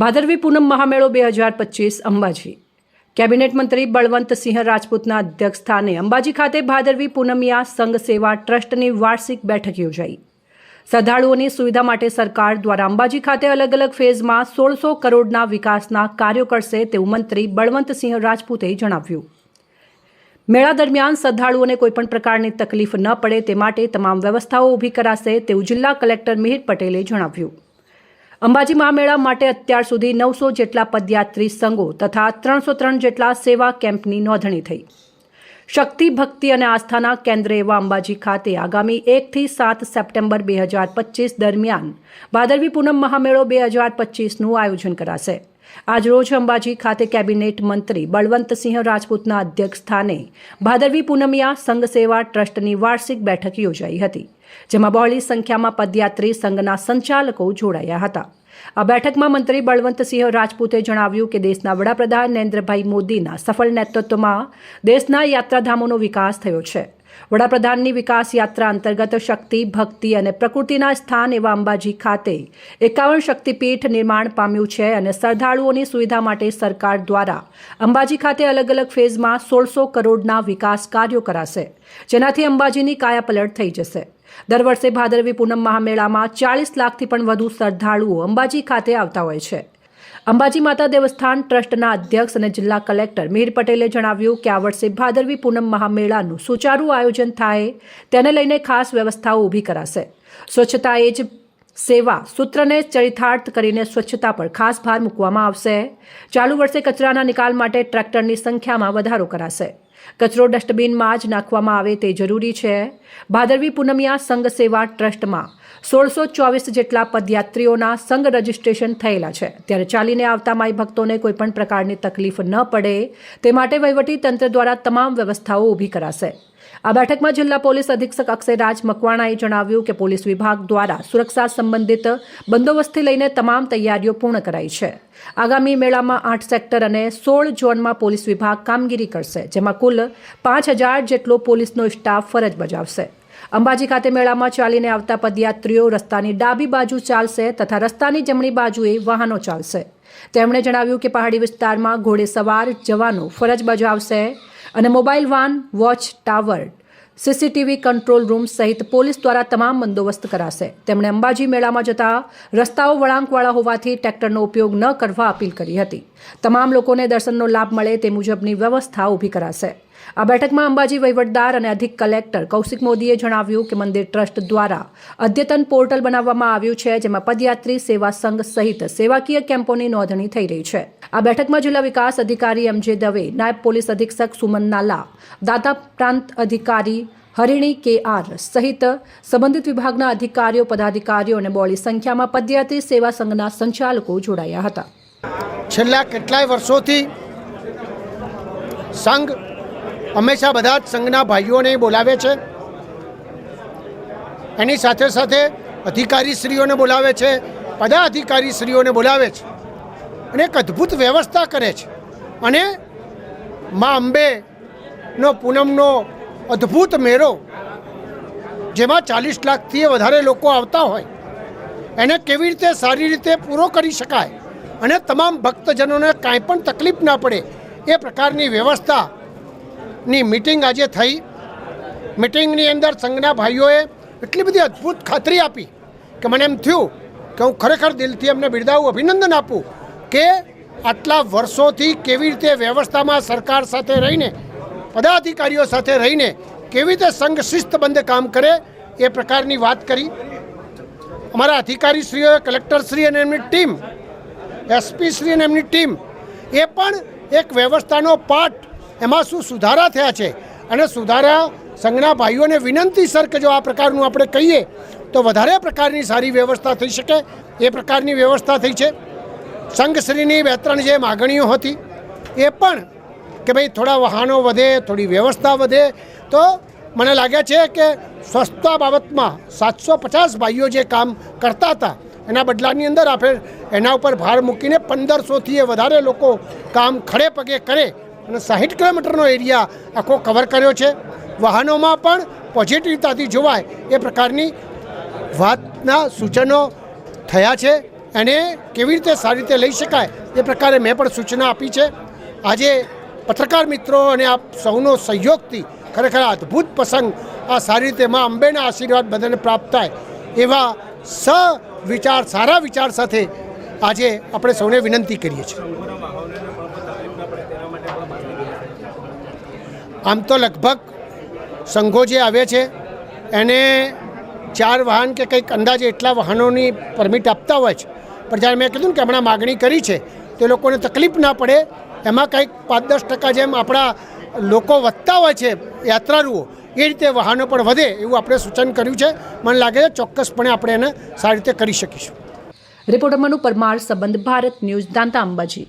Bhadarvi Poonam મહામેળો 2025 Ambaji. Cabinet મંત્રી બળવંતસિંહ રાજપૂતના અધ્યક્ષસ્થાને અંબાજી ખાતે ભાદરવી પૂનમિયા સંઘ સેવા ટ્રસ્ટની વાર્ષિક બેઠક યોજાઈ। શ્રદ્ધાળુઓની સુવિધા માટે સરકાર દ્વારા અંબાજી ખાતે અલગ અલગ ફેઝમાં 1600 કરોડના વિકાસના કાર્યો કરશે તેવું મંત્રી બળવંતસિંહ રાજપૂતે જણાવ્યું। મેળા દરમિયાન શ્રદ્ધાળુઓને કોઈપણ પ્રકારની તકલીફ ન પડે તે માટે તમામ વ્યવસ્થાઓ ઊભી કરાશે તેવું જિલ્લા કલેક્ટર મિહિર પટેલે જણાવ્યું। અંબાજી મહામેળા માટે અત્યાર સુધી 900 જેટલા પદયાત્રી સંઘો તથા 303 જેટલા સેવા કેમ્પની નોંધણી થઈ। શક્તિ, ભક્તિ અને આસ્થાના કેન્દ્ર એવા અંબાજી ખાતે આગામી 1 થી 7 સપ્ટેમ્બર 2025 દરમિયાન ભાદરવી પૂનમ મહામેળો 2025નું આયોજન કરાશે। આજરોજ અંબાજી ખાતે કેબિનેટ મંત્રી બળવંતસિંહ રાજપૂતના અધ્યક્ષસ્થાને ભાદરવી પૂનમિયા સંઘ સેવા ટ્રસ્ટની વાર્ષિક બેઠક યોજાઈ હતી, જેમાં બહોળી સંખ્યામાં પદયાત્રી સંઘના સંચાલકો જોડાયા હતા। આ બેઠકમાં મંત્રી બળવંતસિંહ રાજપૂતે જણાવ્યું કે દેશના વડાપ્રધાન નરેન્દ્રભાઈ મોદીના સફળ નેતૃત્વમાં દેશના યાત્રાધામોનો વિકાસ થયો છે। વડાપ્રધાનની વિકાસ યાત્રા અંતર્ગત શક્તિ, ભક્તિ અને પ્રકૃતિના સ્થાન એવા અંબાજી ખાતે 51 શક્તિપીઠ નિર્માણ પામ્યું છે અને શ્રદ્ધાળુઓની સુવિધા માટે સરકાર દ્વારા અંબાજી ખાતે અલગ અલગ ફેઝમાં 1600 કરોડના વિકાસ કાર્યો કરાશે, જેનાથી અંબાજીની કાયાપલટ થઈ જશે। દર વર્ષે ભાદરવી પૂનમ મહામેળામાં 40 લાખથી પણ વધુ શ્રદ્ધાળુઓ અંબાજી ખાતે આવતા હોય છે। અંબાજી માતા દેવસ્થાન ટ્રસ્ટના અધ્યક્ષ અને જિલ્લા કલેક્ટર મિહિર પટેલે જણાવ્યું કે આ વર્ષે ભાદરવી પૂનમ મહામેળાનું સુચારું આયોજન થાય તેને લઈને ખાસ વ્યવસ્થાઓ ઊભી કરાશે। સ્વચ્છતા એ જ સેવા સૂત્રને ચરિતાર્થ કરીને સ્વચ્છતા પર ખાસ ભાર મૂકવામાં આવશે। ચાલુ વર્ષે કચરાના નિકાલ માટે ટ્રેક્ટરની સંખ્યામાં વધારો કરાશે। કચરો ડસ્ટબિનમાં જ નાખવામાં આવે તે જરૂરી છે। ભાદરવી પૂનમિયા સંઘ સેવા ટ્રસ્ટમાં 1624 જેટલા પદયાત્રીઓના સંઘ રજીસ્ટ્રેશન થયેલા છે, ત્યારે ચાલીને આવતા માઈ ભક્તોને કોઈપણ પ્રકારની તકલીફ ન પડે તે માટે વહીવટી તંત્ર દ્વારા તમામ વ્યવસ્થાઓ ઊભી કરાશે। આ બેઠકમાં જિલ્લા પોલીસ અધિક્ષક અક્ષયરાજ મકવાણાએ જણાવ્યું કે પોલીસ વિભાગ દ્વારા સુરક્ષા સંબંધિત બંદોબસ્તથી લઈને તમામ તૈયારીઓ પૂર્ણ કરાઈ છે। આગામી મેળામાં 8 સેક્ટર અને 16 ઝોનમાં પોલીસ વિભાગ કામગીરી કરશે, જેમાં કુલ 5000 જેટલો પોલીસનો સ્ટાફ ફરજ બજાવશે। અંબાજી ખાતે મેળામાં ચાલીને આવતા પદયાત્રીઓ રસ્તાની ડાબી બાજુ ચાલશે તથા રસ્તાની જમણી બાજુએ વાહનો ચાલશે। તેમણે જણાવ્યું કે પહાડી વિસ્તારમાં ઘોડેસવાર જવાનો ફરજ બજાવશે અને mobile van, watch tower, CCTV control room સહિત પોલીસ દ્વારા તમામ બંદોબસ્ત કરાશે। તેમણે અંબાજી મેળામાં જતા રસ્તાઓ વળાંકવાળા હોવાથી ટ્રેક્ટરનો ઉપયોગ ન કરવા અપીલ કરી હતી। તમામ લોકોને દર્શનનો લાભ મળે તે મુજબની વ્યવસ્થા ઊભી કરાશે। આ બેઠકમાં અંબાજી વહીવટદાર અને અધિક કલેક્ટર કૌશિક મોદીએ જણાવ્યું કે મંદિર ટ્રસ્ટ દ્વારા અદ્યતન પોર્ટલ બનાવવામાં આવ્યું છે, જેમાં પદયાત્રી સેવા સંઘ સહિત સેવાકીય કેમ્પોની નોંધણી થઈ રહી છે। આ બેઠકમાં જિલ્લા વિકાસ અધિકારી એમજે દવે, નાયબ પોલીસ અધિક્ષક સુમન નાલા, દાતા પ્રાંત અધિકારી હરિણી KR સહિત સંબંધિત વિભાગના અધિકારીઓ, પદાધિકારીઓ અને બહોળી સંખ્યામાં પદયાત્રી સેવા સંઘના સંચાલકો જોડાયા હતા। છેલ્લા કેટલાય વર્ષોથી સંઘ હંમેશા બધા જ સંઘના ભાઈઓને બોલાવે છે, એની સાથે સાથે અધિકારીશ્રીઓને બોલાવે છે, પદાધિકારીશ્રીઓને બોલાવે છે અને એક અદ્ભુત વ્યવસ્થા કરે છે અને મા અંબેનો પૂનમનો અદ્ભુત મેળો જેમાં 40 લાખથી વધારે લોકો આવતા હોય એને કેવી રીતે સારી રીતે પૂરો કરી શકાય અને તમામ ભક્તજનોને કાંઈ પણ તકલીફ ના પડે એ પ્રકારની વ્યવસ્થાની મિટિંગ આજે થઈ। મિટિંગની અંદર સંઘના ભાઈઓએ એટલી બધી અદ્ભુત ખાતરી આપી કે મને એમ થયું કે હું ખરેખર દિલથી એમને બિરદાવું, અભિનંદન આપું કે આટલા વર્ષોથી કેવી રીતે વ્યવસ્થામાં સરકાર સાથે રહીને, પદાધિકારીઓ સાથે રહીને કેવી રીતે સંઘ શિસ્તબદ્ધ કામ કરે એ પ્રકારની વાત કરી। અમારા અધિકારીશ્રીઓએ, કલેક્ટરશ્રી અને એમની ટીમ, SP શ્રી અને એમની ટીમ એ પણ એક વ્યવસ્થાનો પાઠ, એમાં શું સુધારા થયા છે અને સુધારા સંઘના ભાઈઓને વિનંતી સર કે જો આ પ્રકારનું આપણે કહીએ તો વધારે પ્રકારની સારી વ્યવસ્થા થઈ શકે એ પ્રકારની વ્યવસ્થા થઈ છે। સંઘશ્રીની 2-3 જે માગણીઓ હતી એ પણ કે ભાઈ થોડા વાહનો વધે, થોડી વ્યવસ્થા વધે, તો મને લાગે છે કે સ્વચ્છતા બાબતમાં 750 ભાઈઓ જે કામ કરતા હતા એના બદલાની અંદર આપણે એના ઉપર ભાર મૂકીને 1500થી વધારે લોકો કામ ખડે પગે કરે અને 60 કિલોમીટરનો એરિયા આખો કવર કર્યો છે। વાહનોમાં પણ પોઝિટિવતાથી જોવાય એ પ્રકારની વાતના સૂચનો થયા છે એને કેવી રીતે સારી રીતે લઈ શકાય એ પ્રકારે મેં પણ સૂચના આપી છે. આજે પત્રકાર મિત્રો અને આપ સૌનો સહયોગથી ખરેખર અદ્ભુત પ્રસંગ આ સારી રીતે મા અંબેના આશીર્વાદ બધાને પ્રાપ્ત થાય એવા સારા વિચાર સાથે આજે આપણે સૌને વિનંતી કરીએ છીએ. આમ તો લગભગ સંઘો જે આવે છે એને 4 વાહન કે કંઈક અંદાજે એટલા વાહનોની પરમિટ આપતા હોય છે, પણ જ્યારે મેં કીધું ને કે હમણાં માગણી કરી છે તે લોકોને તકલીફ ના પડે એમાં કંઈક 5-10% જેમ આપણા લોકો વધતા હોય છે યાત્રાળુઓ એ રીતે વાહનો પણ વધે એવું આપણે સૂચન કર્યું છે. મને લાગે છે ચોક્કસપણે આપણે એને સારી રીતે કરી શકીશું. રિપોર્ટર મનુ પરમાર, સંબંધ ભારત ન્યૂઝ, દાંતા અંબાજી.